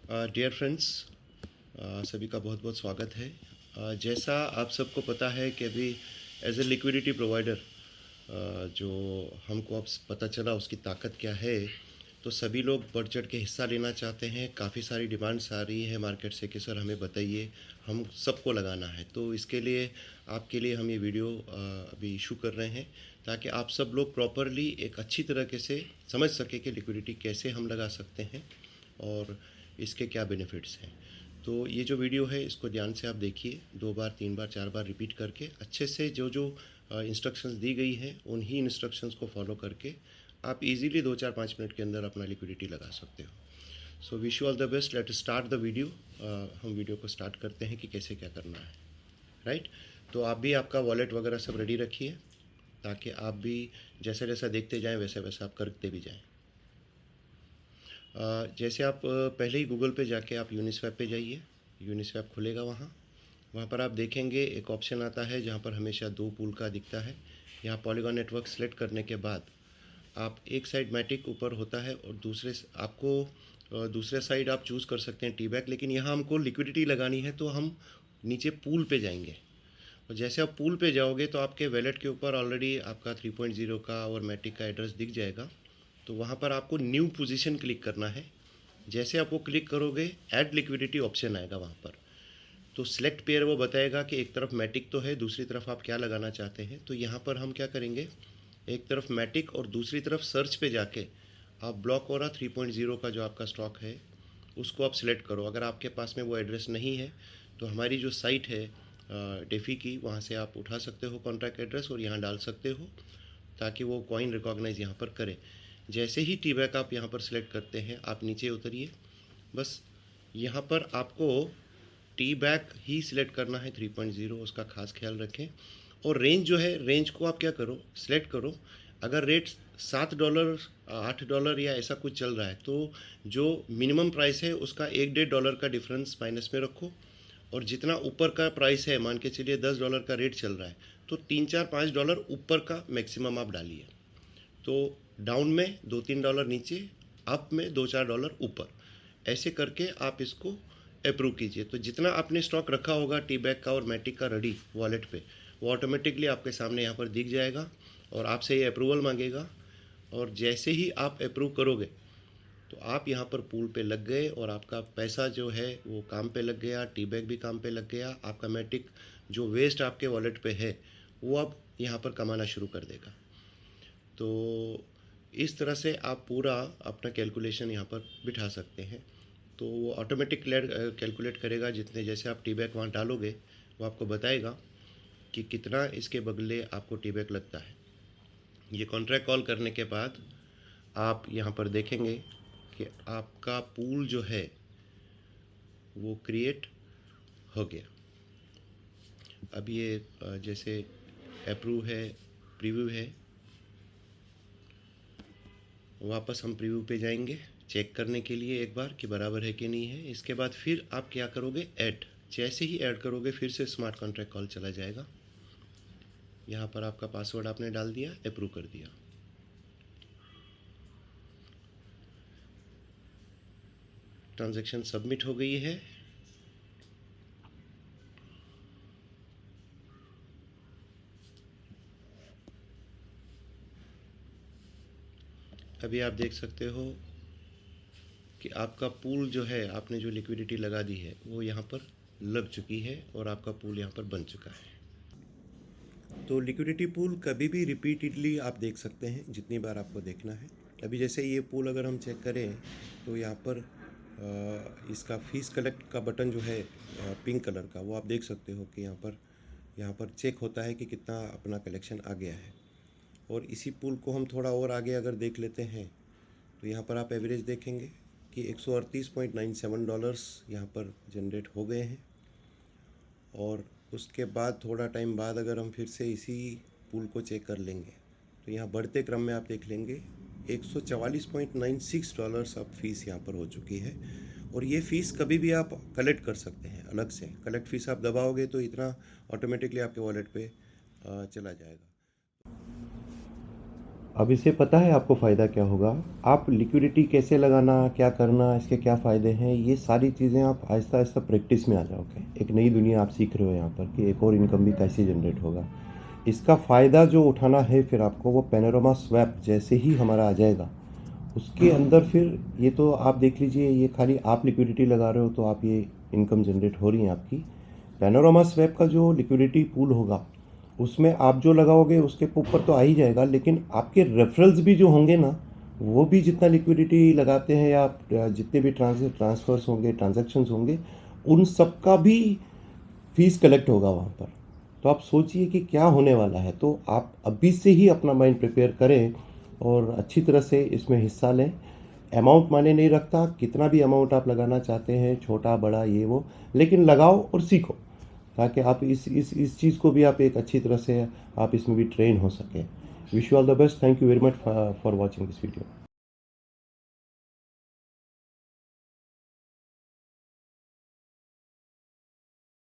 Dear friends, सभी का बहुत बहुत स्वागत है। जैसा आप सबको पता है कि अभी एज ए लिक्विडिटी प्रोवाइडर जो हमको अब पता चला उसकी ताकत क्या है, तो सभी लोग बढ़ चढ़ के हिस्सा लेना चाहते हैं। काफ़ी सारी डिमांड्स आ रही है मार्केट से कि सर हमें बताइए, हम सबको लगाना है। तो इसके लिए आपके लिए हम ये वीडियो अभी इशू कर रहे हैं ताकि आप सब लोग प्रॉपरली एक अच्छी तरीके से समझ सके कि लिक्विडिटी कैसे हम लगा सकते हैं और इसके क्या बेनिफिट्स हैं। तो ये जो वीडियो है इसको ध्यान से आप देखिए, 2 बार 3 बार 4 बार रिपीट करके अच्छे से जो जो इंस्ट्रक्शंस दी गई हैं उन्हीं इंस्ट्रक्शंस को फॉलो करके आप इजीली 2-4-5 मिनट के अंदर अपना लिक्विडिटी लगा सकते हो। So wish you all the best. Let start the video. हम वीडियो को स्टार्ट करते हैं कि कैसे क्या करना है, राइट। तो आप भी आपका वॉलेट वगैरह सब रेडी रखिए ताकि आप भी जैसा जैसा देखते जाएं वैसे वैसा आप करते भी जाएं। जैसे आप पहले ही गूगल पे जाके आप यूनिस्वैप पे जाइए। यूनिस्वैप खुलेगा, वहाँ वहाँ पर आप देखेंगे एक ऑप्शन आता है जहाँ पर हमेशा 2 पूल का दिखता है। यहाँ पॉलीगॉन नेटवर्क सेलेक्ट करने के बाद आप एक साइड मैटिक ऊपर होता है और दूसरे साइड आप चूज़ कर सकते हैं टी बैक। लेकिन यहाँ हमको लिक्विडिटी लगानी है तो हम नीचे पूल पे जाएंगे और जैसे आप पूल पे जाओगे तो आपके वैलेट के ऊपर ऑलरेडी आपका 3.0 का और मैटिक का एड्रेस दिख जाएगा। तो वहाँ पर आपको न्यू पोजीशन क्लिक करना है। जैसे आप वो क्लिक करोगे ऐड लिक्विडिटी ऑप्शन आएगा वहाँ पर। तो सिलेक्ट पेयर वो बताएगा कि एक तरफ मैटिक तो है, दूसरी तरफ आप क्या लगाना चाहते हैं। तो यहाँ पर हम क्या करेंगे, एक तरफ मैटिक और दूसरी तरफ सर्च पे जाके आप ब्लॉक और 3.0 का जो आपका स्टॉक है उसको आप सिलेक्ट करो। अगर आपके पास में वो एड्रेस नहीं है तो हमारी जो साइट है डेफी की, वहाँ से आप उठा सकते हो कॉन्ट्रैक्ट एड्रेस और यहाँ डाल सकते हो ताकि वो कॉइन रिकॉग्नाइज यहाँ पर करे। जैसे ही टी बैक आप यहाँ पर सिलेक्ट करते हैं आप नीचे उतरिए। बस यहाँ पर आपको टी बैक ही सिलेक्ट करना है 3.0, उसका खास ख्याल रखें। और रेंज जो है, रेंज को आप क्या करो, सिलेक्ट करो। अगर रेट $7 $8 या ऐसा कुछ चल रहा है तो जो मिनिमम प्राइस है उसका $1-1.5 का डिफरेंस माइनस में रखो। और जितना ऊपर का प्राइस है, मान के चलिए $10 का रेट चल रहा है तो $3-4-5 ऊपर का मैक्सिमम आप डालिए। तो डाउन में $2-3 नीचे, अप में $2-4 ऊपर, ऐसे करके आप इसको अप्रूव कीजिए। तो जितना आपने स्टॉक रखा होगा टी बैग का और मैटिक का रेडी वॉलेट पे, वो ऑटोमेटिकली आपके सामने यहाँ पर दिख जाएगा और आपसे ये अप्रूवल मांगेगा। और जैसे ही आप अप्रूव करोगे तो आप यहाँ पर पूल पे लग गए और आपका पैसा जो है वो काम पे लग गया, टी बैग भी काम पे लग गया। आपका मैटिक जो वेस्ट आपके वॉलेट पे है वो अब यहाँ पर कमाना शुरू कर देगा। तो इस तरह से आप पूरा अपना कैलकुलेशन यहाँ पर बिठा सकते हैं। तो वो ऑटोमेटिक कैलकुलेट करेगा। जितने जैसे आप टी बैक वहाँ डालोगे वो आपको बताएगा कि कितना इसके बदले आपको टी बैक लगता है। ये कॉन्ट्रैक्ट कॉल करने के बाद आप यहाँ पर देखेंगे कि आपका पूल जो है वो क्रिएट हो गया। अब ये जैसे अप्रूव है, प्रीव्यू है, वापस हम प्रीव्यू पे जाएंगे चेक करने के लिए एक बार कि बराबर है कि नहीं है। इसके बाद फिर आप क्या करोगे, ऐड। जैसे ही ऐड करोगे फिर से स्मार्ट कॉन्ट्रैक्ट कॉल चला जाएगा। यहाँ पर आपका पासवर्ड आपने डाल दिया, अप्रूव कर दिया। ट्रांजैक्शन सबमिट हो गई है। अभी आप देख सकते हो कि आपका पूल जो है, आपने जो लिक्विडिटी लगा दी है वो यहाँ पर लग चुकी है और आपका पूल यहाँ पर बन चुका है। तो लिक्विडिटी पूल कभी भी रिपीटेडली आप देख सकते हैं जितनी बार आपको देखना है। अभी जैसे ये पूल अगर हम चेक करें तो यहाँ पर इसका फीस कलेक्ट का बटन जो है पिंक कलर का, वो आप देख सकते हो कि यहाँ पर चेक होता है कि कितना अपना कलेक्शन आ गया है। और इसी पूल को हम थोड़ा और आगे अगर देख लेते हैं तो यहाँ पर आप एवरेज देखेंगे कि $138.97 यहाँ पर जनरेट हो गए हैं। और उसके बाद थोड़ा टाइम बाद अगर हम फिर से इसी पूल को चेक कर लेंगे तो यहाँ बढ़ते क्रम में आप देख लेंगे $144.96 अब फ़ीस यहाँ पर हो चुकी है। और ये फ़ीस कभी भी आप कलेक्ट कर सकते हैं अलग से। कलेक्ट फ़ीस आप दबाओगे तो इतना ऑटोमेटिकली आपके वॉलेट पे चला जाएगा। अब इसे पता है आपको फ़ायदा क्या होगा। आप लिक्विडिटी कैसे लगाना, क्या करना, इसके क्या फ़ायदे हैं, ये सारी चीज़ें आप आहिस्ता आहिस्ता प्रैक्टिस में आ जाओगे। एक नई दुनिया आप सीख रहे हो यहाँ पर कि एक और इनकम भी कैसे जनरेट होगा। इसका फ़ायदा जो उठाना है फिर आपको, वो पैनोरामा स्वैप जैसे ही हमारा आ जाएगा, उसके अंदर फिर ये तो आप देख लीजिए, ये खाली आप लिक्विडिटी लगा रहे हो तो आप ये इनकम जनरेट हो रही है आपकी। पैनोरामा स्वैप का जो लिक्विडिटी पूल होगा, उसमें आप जो लगाओगे उसके ऊपर तो आ ही जाएगा, लेकिन आपके रेफरल्स भी जो होंगे ना, वो भी जितना लिक्विडिटी लगाते हैं या जितने भी ट्रांसफ़र्स होंगे, ट्रांजैक्शंस होंगे, उन सब का भी फीस कलेक्ट होगा वहाँ पर। तो आप सोचिए कि क्या होने वाला है। तो आप अभी से ही अपना माइंड प्रिपेयर करें और अच्छी तरह से इसमें हिस्सा लें। अमाउंट मायने नहीं रखता, कितना भी अमाउंट आप लगाना चाहते हैं, छोटा बड़ा ये वो, लेकिन लगाओ और सीखो, ताकि आप इस चीज़ को भी आप एक अच्छी तरह से आप इसमें भी ट्रेन हो सकें। Wish you all the best. Thank you very much for watching this video.